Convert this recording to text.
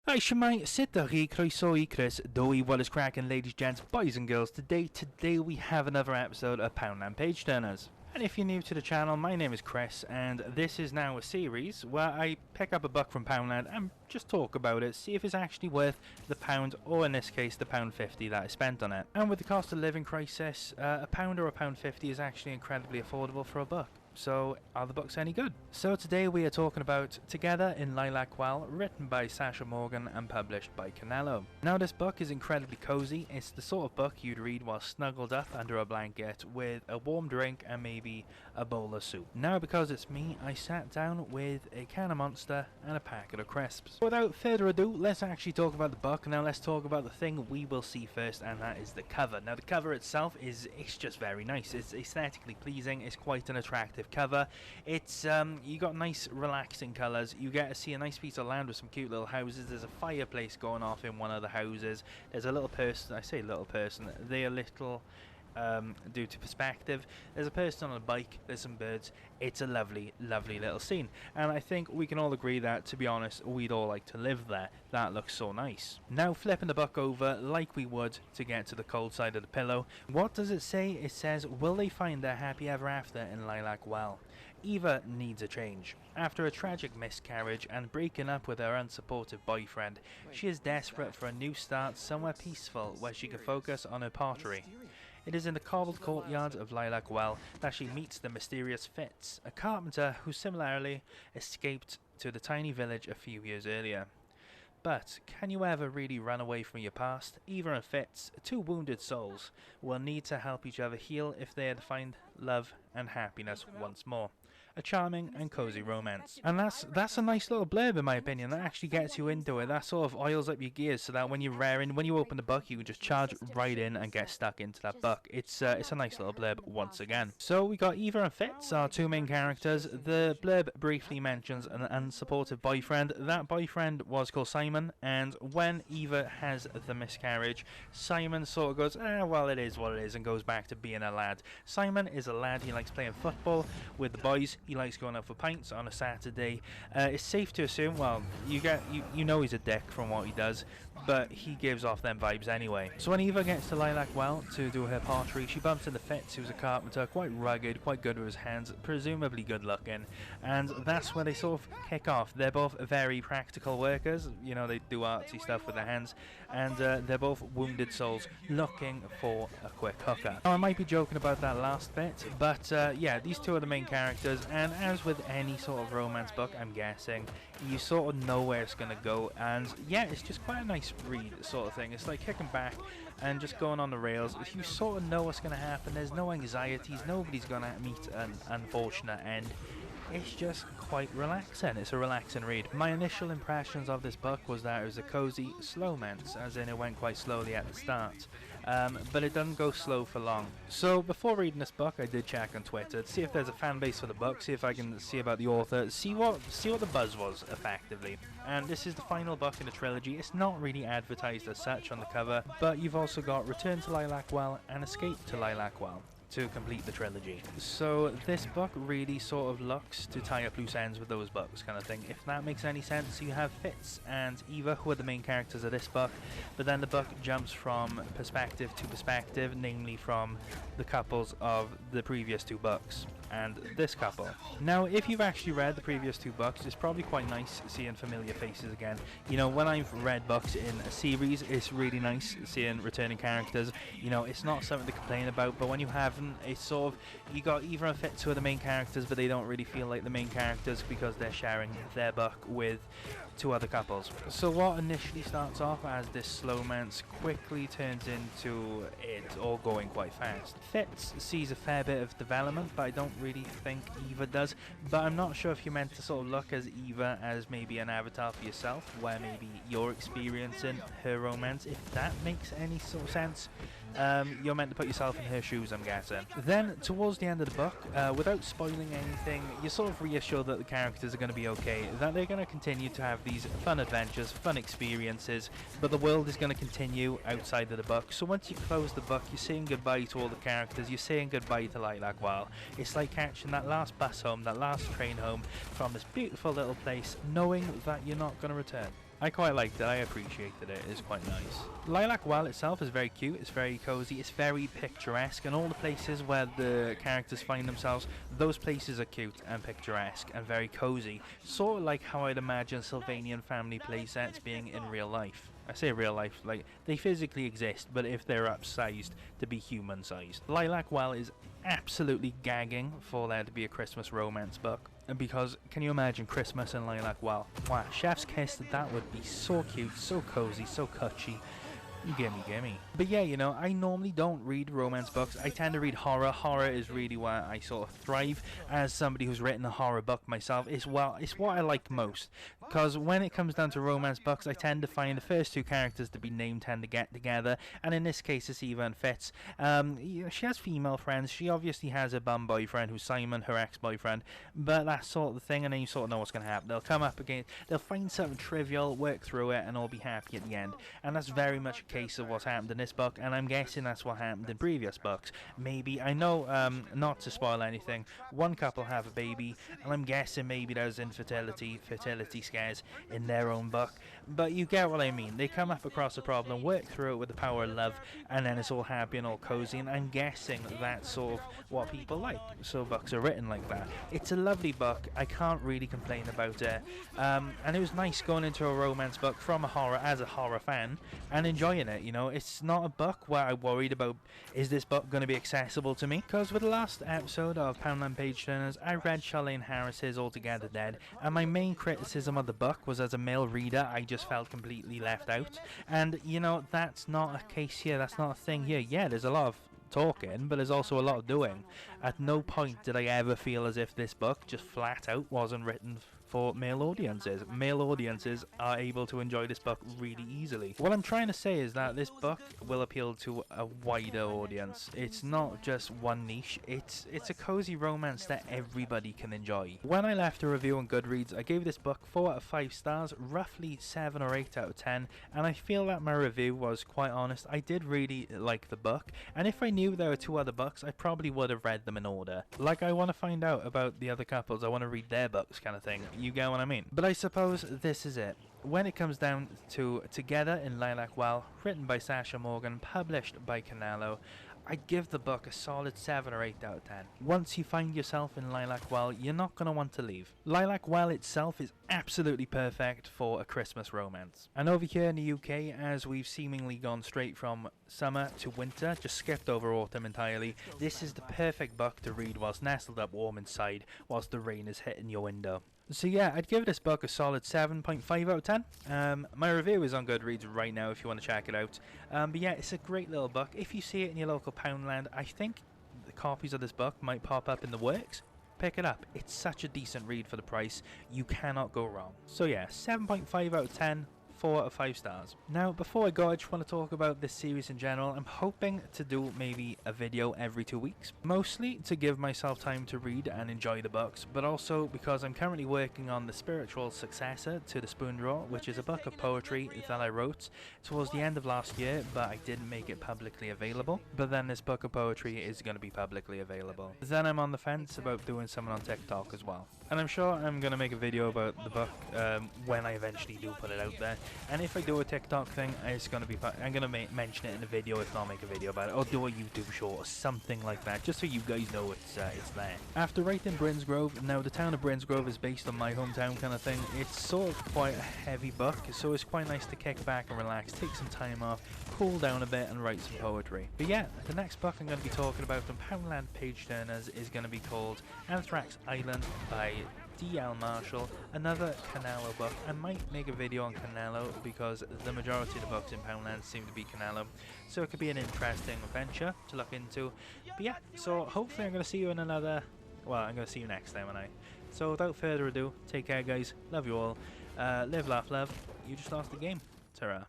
Hi shemai, sit croeso I Chris, doi what is cracking ladies, gents, boys and girls. Today we have another episode of Poundland Page Turners. And if you're new to the channel, my name is Chris, and this is now a series where I pick up a book from Poundland and just talk about it, see if it's actually worth the pound, or in this case the £1.50 that I spent on it. And with the cost of living crisis, a pound or a £1.50 is actually incredibly affordable for a book. So, are the books any good? So today we are talking about Together in Lilacwell, written by Sasha Morgan and published by Canelo. Now this book is incredibly cozy. It's the sort of book you'd read while snuggled up under a blanket with a warm drink and maybe a bowl of soup. Now because it's me, I sat down with a can of Monster and a packet of crisps. Without further ado, let's actually talk about the book. Now let's talk about the thing we will see first, and that is the cover. Now the cover itself it's just very nice. It's aesthetically pleasing. It's quite an attractive cover. It's you got nice relaxing colours. You get to see a nice piece of land with some cute little houses. There's a fireplace going off in one of the houses. There's a little person, I say little person, they're little due to perspective. There's a person on a bike, there's some birds. It's a lovely little scene, and I think we can all agree that, to be honest, we'd all like to live there. That looks so nice. Now flipping the book over like we would to get to the cold side of the pillow, what does it say? It says, will they find their happy ever after in Lilacwell? Eva needs a change. After a tragic miscarriage and breaking up with her unsupportive boyfriend, she is desperate for a new start somewhere peaceful where she can focus on her pottery. It is in the cobbled courtyard of Lilacwell that she meets the mysterious Fitz, a carpenter who similarly escaped to the tiny village a few years earlier. But can you ever really run away from your past? Eva and Fitz, two wounded souls, will need to help each other heal if they are to find love and happiness once more. A charming and cozy romance. And that's a nice little blurb in my opinion. That actually gets you into it. That sort of oils up your gears so that when you're raring, when you open the book, you can just charge right in and get stuck into that book. It's a nice little blurb once again. So we got Eva and Fitz, our two main characters. The blurb briefly mentions an unsupportive boyfriend. That boyfriend was called Simon, and when Eva has the miscarriage, Simon sort of goes, well, it is what it is, and goes back to being a lad. Simon is a lad. He likes playing football with the boys. He likes going out for pints on a Saturday. It's safe to assume, well, you know he's a dick from what he does, but he gives off them vibes anyway. So when Eva gets to Lilacwell to do her pottery, she bumps into Fitz, who's a carpenter, quite rugged, quite good with his hands, presumably good looking, and that's where they sort of kick off. They're both very practical workers, you know, they do artsy stuff with their hands, and they're both wounded souls looking for a quick hooker. Now I might be joking about that last bit, but yeah, these two are the main characters, and as with any sort of romance book, I'm guessing, you sort of know where it's going to go, and yeah, it's just quite a nice read sort of thing. It's like kicking back and just going on the rails. If you sort of know what's going to happen, there's no anxieties, nobody's going to meet an unfortunate end. It's just quite relaxing. It's a relaxing read. My initial impressions of this book was that it was a cozy slowmance, as in it went quite slowly at the start, but it doesn't go slow for long. So before reading this book, I did check on Twitter to see if there's a fan base for the book, see if I can see about the author, see what the buzz was effectively. And this is the final book in the trilogy. It's not really advertised as such on the cover, but you've also got Return to Lilacwell and Escape to Lilacwell to complete the trilogy. So this book really sort of looks to tie up loose ends with those books kind of thing, if that makes any sense. You have Fitz and Eva, who are the main characters of this book, but then the book jumps from perspective to perspective, namely from the couples of the previous two books and this couple. Now if you've actually read the previous two books, it's probably quite nice seeing familiar faces again. You know, when I've read books in a series, it's really nice seeing returning characters. You know, it's not something to complain about, but when you haven't, it's sort of, you got Eva and Fitz who are the main characters, but they don't really feel like the main characters because they're sharing their book with two other couples. So what initially starts off as this slowmance quickly turns into it all going quite fast. Fitz sees a fair bit of development, but I don't really think Eva does. But I'm not sure if you're meant to sort of look as Eva as maybe an avatar for yourself, where maybe you're experiencing her romance, if that makes any sort of sense. You're meant to put yourself in her shoes, I'm guessing. Then towards the end of the book, without spoiling anything, you're sort of reassured that the characters are going to be okay, that they're going to continue to have these fun adventures, fun experiences, but the world is going to continue outside of the book. So once you close the book, you're saying goodbye to all the characters, you're saying goodbye to Lilacwell. It's like catching that last bus home, that last train home from this beautiful little place, knowing that you're not going to return. I quite liked it. I appreciated it. It's quite nice. Lilacwell itself is very cute. It's very cozy. It's very picturesque, and all the places where the characters find themselves, those places are cute and picturesque and very cozy. Sort of like how I'd imagine Sylvanian family playsets being in real life. I say real life, like they physically exist, but if they're upsized to be human-sized. Lilacwell is absolutely gagging for there to be a Christmas romance book. Because, can you imagine Christmas in Lilacwell? Wow, chef's kiss, that would be so cute, so cozy, so cutchy. Gimme. But yeah, you know, I normally don't read romance books. I tend to read horror. Horror is really where I sort of thrive. As somebody who's written a horror book myself, it's what I like most. Because when it comes down to romance books, I tend to find the first two characters to be named tend to get together. And in this case, it's Eva and Fitz. She has female friends. She obviously has a bum boyfriend who's Simon, her ex-boyfriend. But that's sort of the thing, and then you sort of know what's going to happen. They'll come up again, they'll find something trivial, work through it, and all be happy at the end. And that's very much case of what's happened in this book, and I'm guessing that's what happened in previous books. Maybe, I know, not to spoil anything, one couple have a baby, and I'm guessing maybe there's fertility scares in their own book, but you get what I mean. They come up across a problem, work through it with the power of love, and then it's all happy and all cozy, and I'm guessing that's sort of what people like, so books are written like that. It's a lovely book, I can't really complain about it, and it was nice going into a romance book from a horror, as a horror fan, and enjoying it, you know. It's not a book where I worried about, is this book going to be accessible to me? Because with the last episode of Poundland Page Turners, I read Charlene Harris's Altogether Dead, and my main criticism of the book was, as a male reader, I just felt completely left out. And, you know, that's not a case here, that's not a thing here. Yeah, there's a lot of talking, but there's also a lot of doing. At no point did I ever feel as if this book just flat out wasn't written for male audiences. Male audiences are able to enjoy this book really easily. What I'm trying to say is that this book will appeal to a wider audience. It's not just one niche, it's a cozy romance that everybody can enjoy. When I left a review on Goodreads, I gave this book 4 out of 5 stars, roughly 7 or 8 out of 10, and I feel that my review was quite honest. I did really like the book, and if I knew there were 2 other books, I probably would have read them in order. Like, I want to find out about the other couples, I want to read their books kind of thing. You get what I mean? But I suppose this is it. When it comes down to Together in Lilacwell, written by Sasha Morgan, published by Canalo, I'd give the book a solid 7 or 8 out of 10. Once you find yourself in Lilacwell, you're not going to want to leave. Lilacwell itself is absolutely perfect for a Christmas romance. And over here in the UK, as we've seemingly gone straight from summer to winter, just skipped over autumn entirely, this is the perfect book to read whilst nestled up warm inside, whilst the rain is hitting your window. So yeah, I'd give this book a solid 7.5 out of 10. My review is on Goodreads right now if you want to check it out. But yeah, it's a great little book. If you see it in your local Poundland, I think the copies of this book might pop up in the works. Pick it up. It's such a decent read for the price. You cannot go wrong. So yeah, 7.5 out of 10. 4 out of 5 stars. Now, before I go, I just want to talk about this series in general. I'm hoping to do maybe a video every 2 weeks, mostly to give myself time to read and enjoy the books, but also because I'm currently working on the spiritual successor to The Spoon Drawer, which is a book of poetry that I wrote towards the end of last year, but I didn't make it publicly available. But then this book of poetry is going to be publicly available. Then I'm on the fence about doing something on TikTok as well. And I'm sure I'm going to make a video about the book when I eventually do put it out there. And if I do a TikTok thing, it's going to be, I'm going to mention it in a video, if not make a video about it, or do a YouTube short or something like that, just so you guys know it's there. After writing Brinsgrove, now the town of Brinsgrove is based on my hometown kind of thing. It's sort of quite a heavy book, so it's quite nice to kick back and relax, take some time off, cool down a bit and write some poetry. But yeah, the next book I'm going to be talking about from Poundland Page Turners is going to be called Anthrax Island by D.L. Marshall, another Canalo book. I might make a video on Canalo because the majority of the books in Poundland seem to be Canalo, so it could be an interesting venture to look into. But yeah, so hopefully I'm going to see you in another, well, I'm going to see you next time, So without further ado, take care guys, love you all, live, laugh, love, you just lost the game, ta-ra.